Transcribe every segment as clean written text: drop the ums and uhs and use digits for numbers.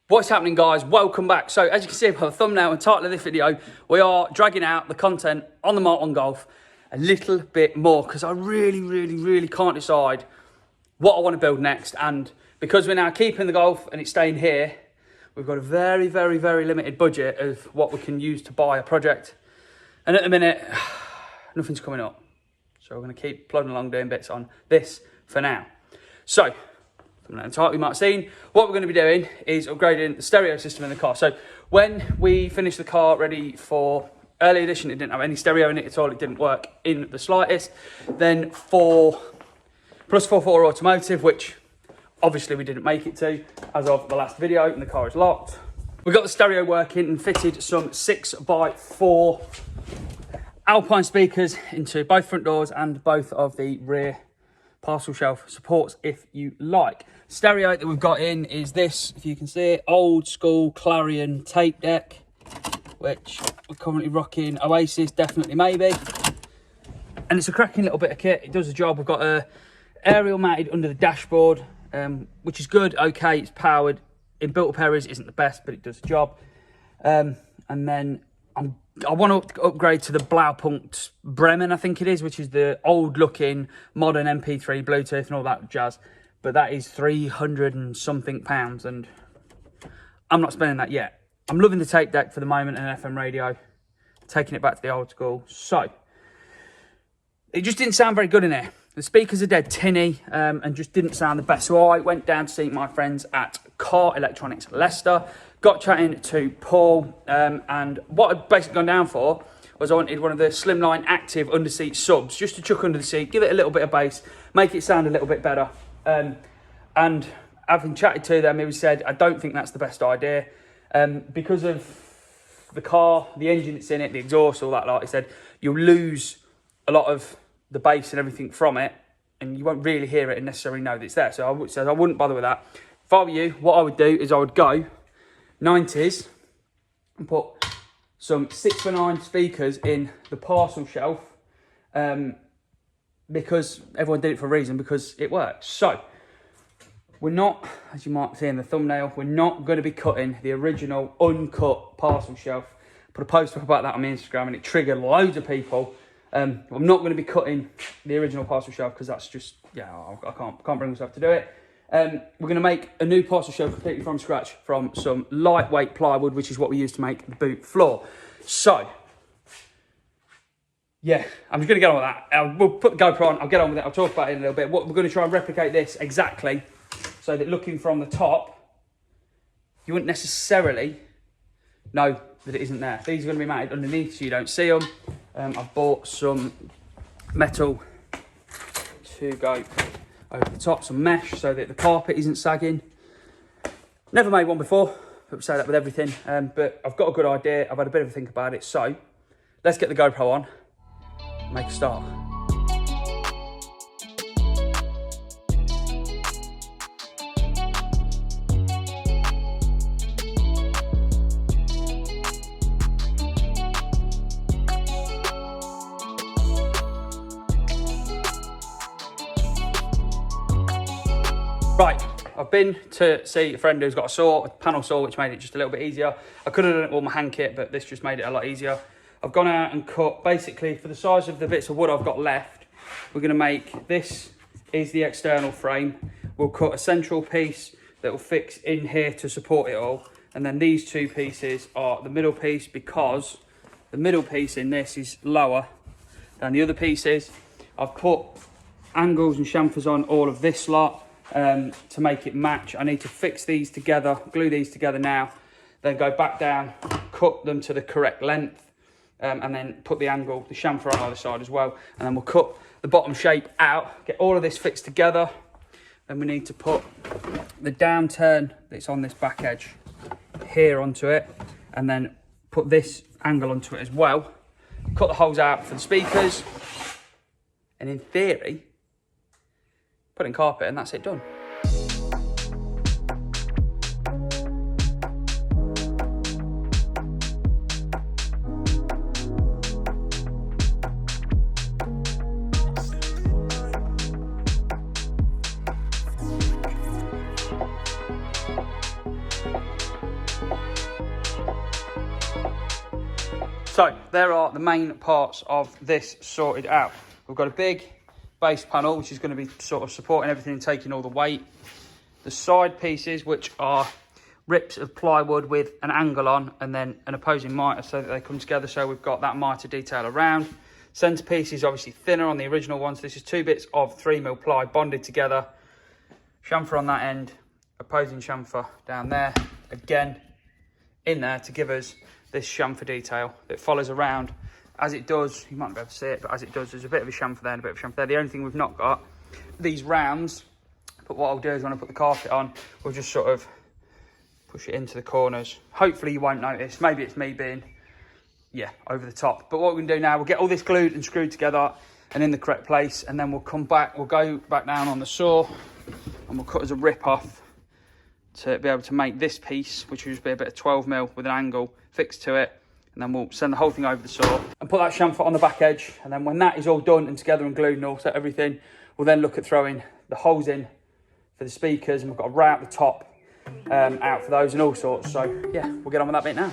What's happening, guys? Welcome back. So as you can see by the thumbnail and title of this video, we are dragging out the content on the Mk1 Golf a little bit more because I really can't decide what I want to build next. And because we're now keeping the Golf and it's staying here, we've got a very limited budget of what we can use to buy a project. And at the minute, nothing's coming up. So we're going to keep plodding along doing bits on this for now. So, from the title you might have seen, what we're going to be doing is upgrading the stereo system in the car. So when we finished the car ready for early edition, it didn't have any stereo in it at all. It didn't work in the slightest. Then for plus 4.4 automotive, which obviously we didn't make it to as of the last video, and the car is locked. We got the stereo working and fitted some 6x4 Alpine speakers into both front doors and both of the rear parcel shelf supports, if you like. Stereo that we've got in is this, if you can see it, old school Clarion tape deck, which we're currently rocking Oasis, definitely maybe. And it's a cracking little bit of kit. It does the job. We've got a aerial mounted under the dashboard, which is good. Okay, it's powered. In built-up areas, it isn't the best, but it does the job. And then I want to upgrade to the Blaupunkt Bremen, I think it is, which is the old-looking modern MP3 Bluetooth and all that jazz. But that is 300 and something pounds, and I'm not spending that yet. I'm loving the tape deck for the moment and an FM radio, taking it back to the old school. So, it just didn't sound very good in here. The speakers are dead tinny and just didn't sound the best. So I went down to see my friends at Car Electronics Leicester, got chatting to Paul, and what I'd basically gone down for was I wanted one of the Slimline Active underseat subs, just to chuck under the seat, give it a little bit of bass, make it sound a little bit better. And having chatted to them, he said, I don't think that's the best idea. Because of the car, the engine that's in it, the exhaust, all that lot, he said, you'll lose a lot of the bass and everything from it, and you won't really hear it and necessarily know that it's there. So I wouldn't bother with that. If I were you, what I would do is I would go 90s and put some 6x9 speakers in the parcel shelf, because everyone did it for a reason, because it works. So we're not, as you might see in the thumbnail, we're not going to be cutting the original uncut parcel shelf. Put a post up about that on my Instagram and it triggered loads of people. I'm not going to be cutting the original parcel shelf because that's just, yeah, I can't bring myself to do it. We're going to make a new parcel shelf completely from scratch from some lightweight plywood, which is what we use to make the boot floor. So, yeah, I'm just going to get on with that. We'll put the GoPro on, I'll get on with it, I'll talk about it in a little bit. We're going to try and replicate this exactly so that looking from the top, you wouldn't necessarily know that it isn't there. These are going to be mounted underneath so you don't see them. I've bought some metal to go over the top, some mesh so that the carpet isn't sagging. Never made one before, but we say that with everything. But I've got a good idea. I've had a bit of a think about it. So let's get the GoPro on, make a start. Right, I've been to see a friend who's got a saw, a panel saw, which made it just a little bit easier. I could have done it with my hand kit, but this just made it a lot easier. I've gone out and cut, basically, for the size of the bits of wood I've got left, we're going to make, this is the external frame. We'll cut a central piece that will fix in here to support it all. And then these two pieces are the middle piece, because the middle piece in this is lower than the other pieces. I've put angles and chamfers on all of this lot. To make it match. I need to fix these together, glue these together now, then go back down, cut them to the correct length, and then put the angle, the chamfer on either side as well, and then we'll cut the bottom shape out, get all of this fixed together. Then we need to put the downturn that's on this back edge here onto it, and then put this angle onto it as well, cut the holes out for the speakers, and in theory put in carpet and that's it done. So there are the main parts of this sorted out. We've got a big base panel, which is going to be sort of supporting everything and taking all the weight. The side pieces, which are rips of plywood with an angle on and then an opposing mitre so that they come together. So we've got that mitre detail around. Centrepiece is obviously thinner on the original one. So this is 2 bits of 3mm ply bonded together. Chamfer on that end, opposing chamfer down there. Again, in there to give us this chamfer detail that follows around as it does. You might not be able to see it, but as it does, there's a bit of a chamfer there and a bit of a chamfer there. The only thing we've not got, these rounds, but what I'll do is when I put the carpet on, we'll just sort of push it into the corners. Hopefully you won't notice. Maybe it's me being, yeah, over the top. But what we're going to do now, we'll get all this glued and screwed together and in the correct place, and then we'll come back, we'll go back down on the saw and we'll cut as a rip off to be able to make this piece, which will just be a bit of 12mm with an angle fixed to it. And then we'll send the whole thing over the saw and put that chamfer on the back edge. And then when that is all done and together and glued and all set everything, we'll then look at throwing the holes in for the speakers. And we've got a right at the top out for those and all sorts. So yeah, we'll get on with that bit now.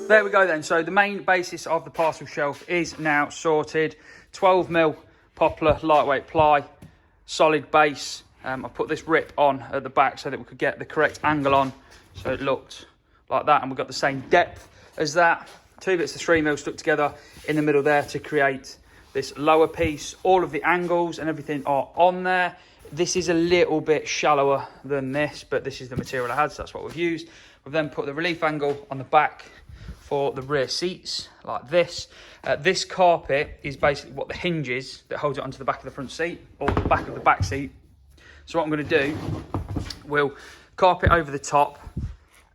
There we go then. So the main basis of the parcel shelf is now sorted. 12mm poplar lightweight ply, solid base. I put this rip on at the back so that we could get the correct angle on, so it looked like that, and we've got the same depth as that. 2 bits of 3mm stuck together in the middle there to create this lower piece. All of the angles and everything are on there. This is a little bit shallower than this, but this is the material I had, so that's what we've used. We've then put the relief angle on the back for the rear seats, like this. This carpet is basically what the hinge is that holds it onto the back of the front seat, or the back of the back seat. So what I'm going to do, we'll carpet over the top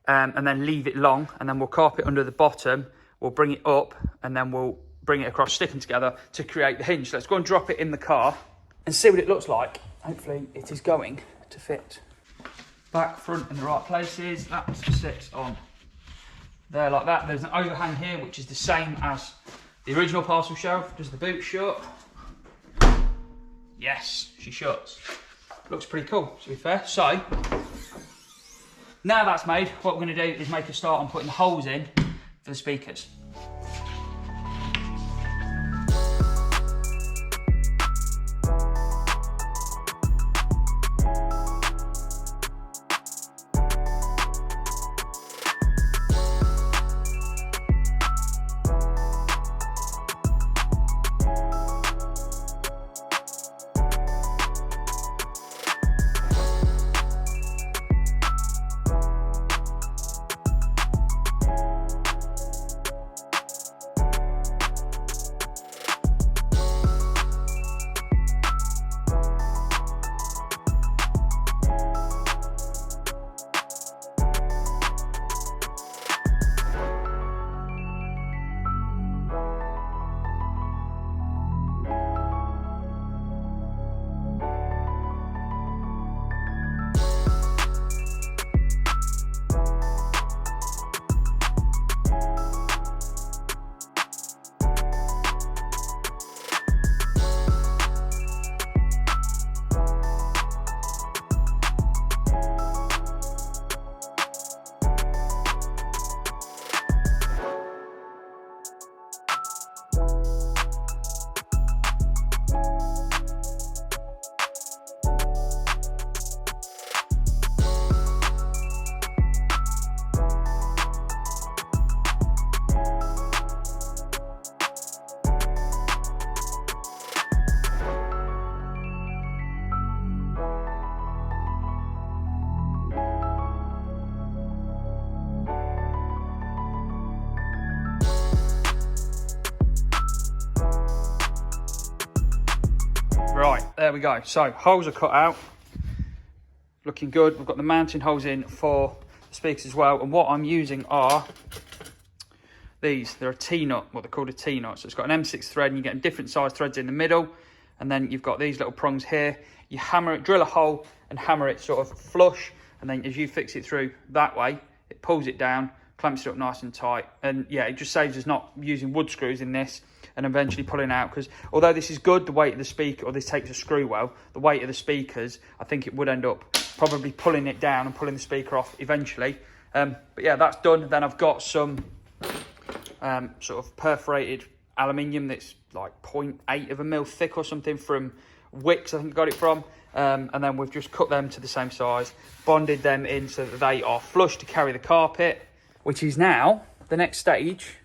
and then leave it long, and then we'll carpet under the bottom, we'll bring it up, and then we'll bring it across, sticking together to create the hinge. So let's go and drop it in the car and see what it looks like. Hopefully it is going to fit back, front in the right places. That sits on there like that. There's an overhang here, which is the same as the original parcel shelf. Does the boot shut? Yes, she shuts. Looks pretty cool, to be fair. So, now that's made, what we're going to do is make a start on putting the holes in for the speakers. Right, there we go. So holes are cut out, looking good. We've got the mounting holes in for the speakers as well. And what I'm using are these. They're a T-nut, what they're called a T-nut. So it's got an M6 thread and you get different size threads in the middle. And then you've got these little prongs here. You hammer it, drill a hole and hammer it sort of flush. And then as you fix it through that way, it pulls it down, clamps it up nice and tight. And yeah, it just saves us not using wood screws in this and eventually pulling out. Because although this is good, the weight of the speaker, or this takes a screw well, the weight of the speakers, I think it would end up probably pulling it down and pulling the speaker off eventually. But yeah, that's done. Then I've got some sort of perforated aluminium that's like 0.8 of a mil thick or something from Wicks, I think I got it from. And then we've just cut them to the same size, bonded them in so that they are flush to carry the carpet, which is now the next stage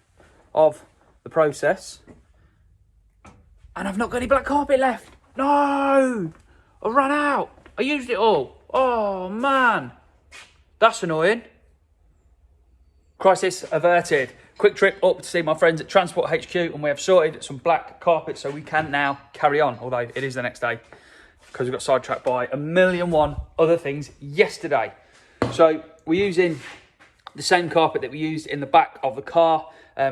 of the process. And I've not got any black carpet left. No, I ran out. I used it all. Oh man, that's annoying. Crisis averted. Quick trip up to see my friends at Transport HQ, and we have sorted some black carpet so we can now carry on, although it is the next day because we got sidetracked by a million one other things yesterday. So we're using the same carpet that we used in the back of the car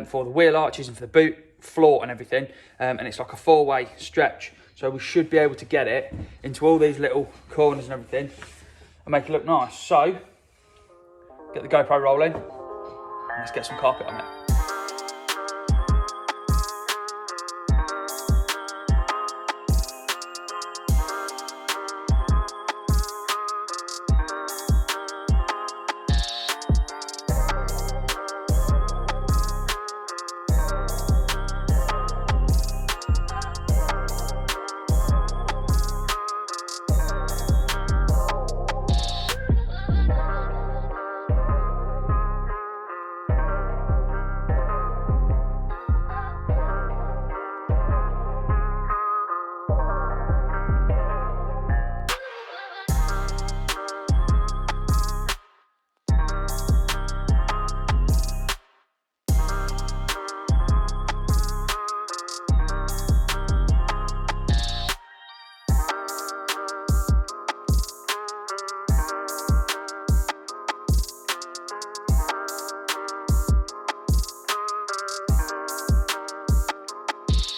for the wheel arches and for the boot floor and everything, and it's like a 4-way stretch, so we should be able to get it into all these little corners and everything and make it look nice. So get the GoPro rolling and let's get some carpet on it.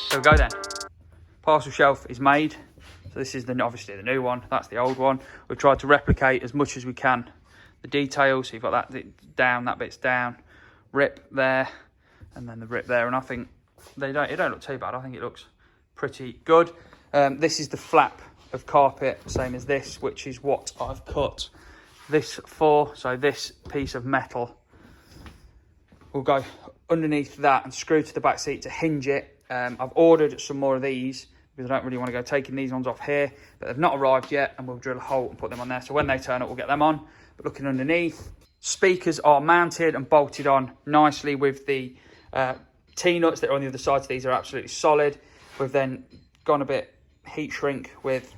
There we go then. Parcel shelf is made. So this is obviously the new one. That's the old one. We've tried to replicate as much as we can the details. So you've got that down, that bit's down, rip there, and then the rip there. And I think it don't look too bad. I think it looks pretty good. This is the flap of carpet, same as this, which is what I've cut this for. So this piece of metal will go underneath that and screw to the back seat to hinge it. I've ordered some more of these because I don't really want to go taking these ones off here, but they've not arrived yet, and we'll drill a hole and put them on there. So when they turn up, we'll get them on. But looking underneath, speakers are mounted and bolted on nicely with the T-nuts that are on the other side. So these are absolutely solid. We've then gone a bit heat shrink with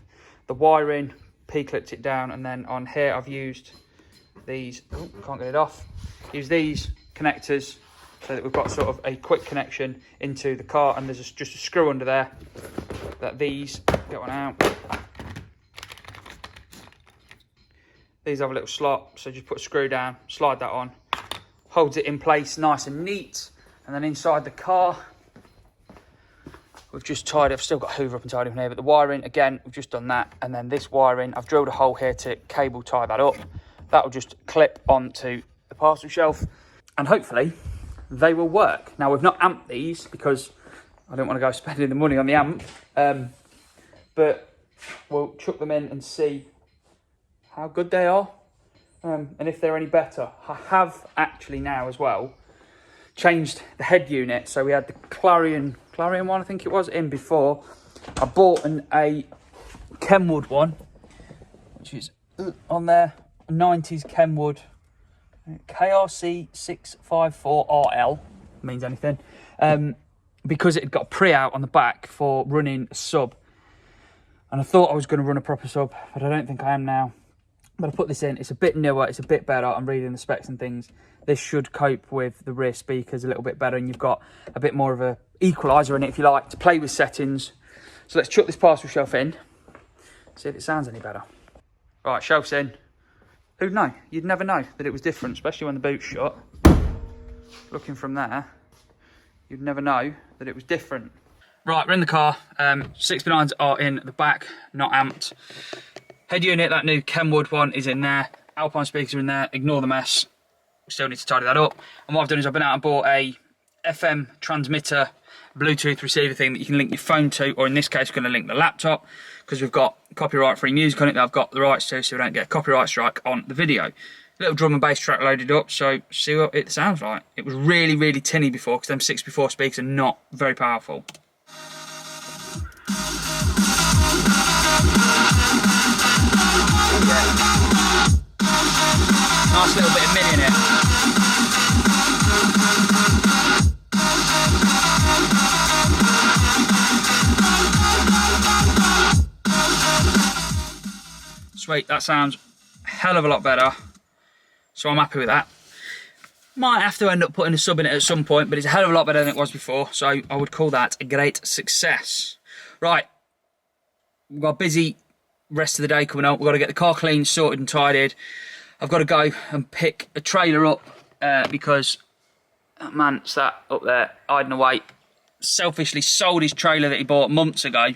the wiring, P-clipped it down, and then on here I've used these, can't get it off, use these connectors so that we've got sort of a quick connection into the car, and there's just a screw under there that these, get one out, these have a little slot, so just put a screw down, slide that on, holds it in place nice and neat. And then inside the car we've just tied, I've still got hoover up and tied in here, but the wiring, again, we've just done that. And then this wiring, I've drilled a hole here to cable tie that up. That will just clip onto the parcel shelf, and hopefully they will work. Now, we've not amped these because I don't want to go spending the money on the amp, but we'll chuck them in and see how good they are, and if they're any better. I have actually now as well changed the head unit. So we had the Clarion one, I think it was, in before. I bought a Kenwood one, which is on there, 90s Kenwood, KRC 654RL, means anything, because it had got a pre-out on the back for running a sub. And I thought I was going to run a proper sub, but I don't think I am now. But I put this in, it's a bit newer, it's a bit better. I'm reading the specs and things. This should cope with the rear speakers a little bit better, and you've got a bit more of a equalizer in it, if you like, to play with settings. So let's chuck this parcel shelf in, see if it sounds any better. Right, shelf's in. Who'd know? You'd never know that it was different, especially when the boot's shut. Looking from there, you'd never know that it was different. Right, we're in the car. 6x9s are in the back, not amped. Head unit, that new Kenwood one, is in there. Alpine speakers are in there. Ignore the mess. We still need to tidy that up. And what I've done is I've been out and bought a FM transmitter, Bluetooth receiver thing that you can link your phone to, or in this case, we're going to link the laptop, because we've got copyright-free music on it that I've got the rights to, so we don't get a copyright strike on the video. Little drum and bass track loaded up, so see what it sounds like. It was really, really tinny before, because them 6x4 speakers are not very powerful. Nice little bit of mid in it. Sweet, that sounds a hell of a lot better. So I'm happy with that. Might have to end up putting a sub in it at some point, but it's a hell of a lot better than it was before, so I would call that a great success. Right, we've got a busy rest of the day coming up. We've got to get the car cleaned, sorted and tidied. I've got to go and pick a trailer up because that man sat up there hiding away selfishly sold his trailer that he bought months ago.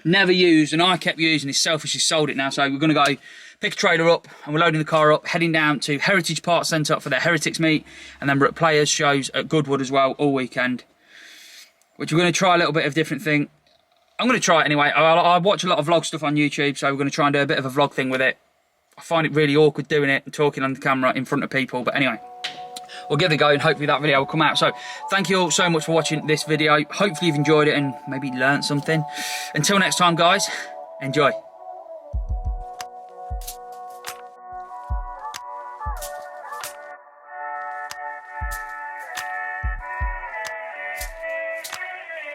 Never used, and I kept using. He selfishly sold it now, so we're going to go pick a trailer up, and we're loading the car up, heading down to Heritage Parts Centre for their Heretics meet, and then we're at Players shows at Goodwood as well all weekend, which we're going to try a little bit of different thing. I'm going to try it anyway. I watch a lot of vlog stuff on YouTube, so we're going to try and do a bit of a vlog thing with it. I find it really awkward doing it and talking on the camera in front of people, but anyway, we'll give it a go and hopefully that video will come out. So thank you all so much for watching this video. Hopefully you've enjoyed it and maybe learned something. Until next time, guys, enjoy.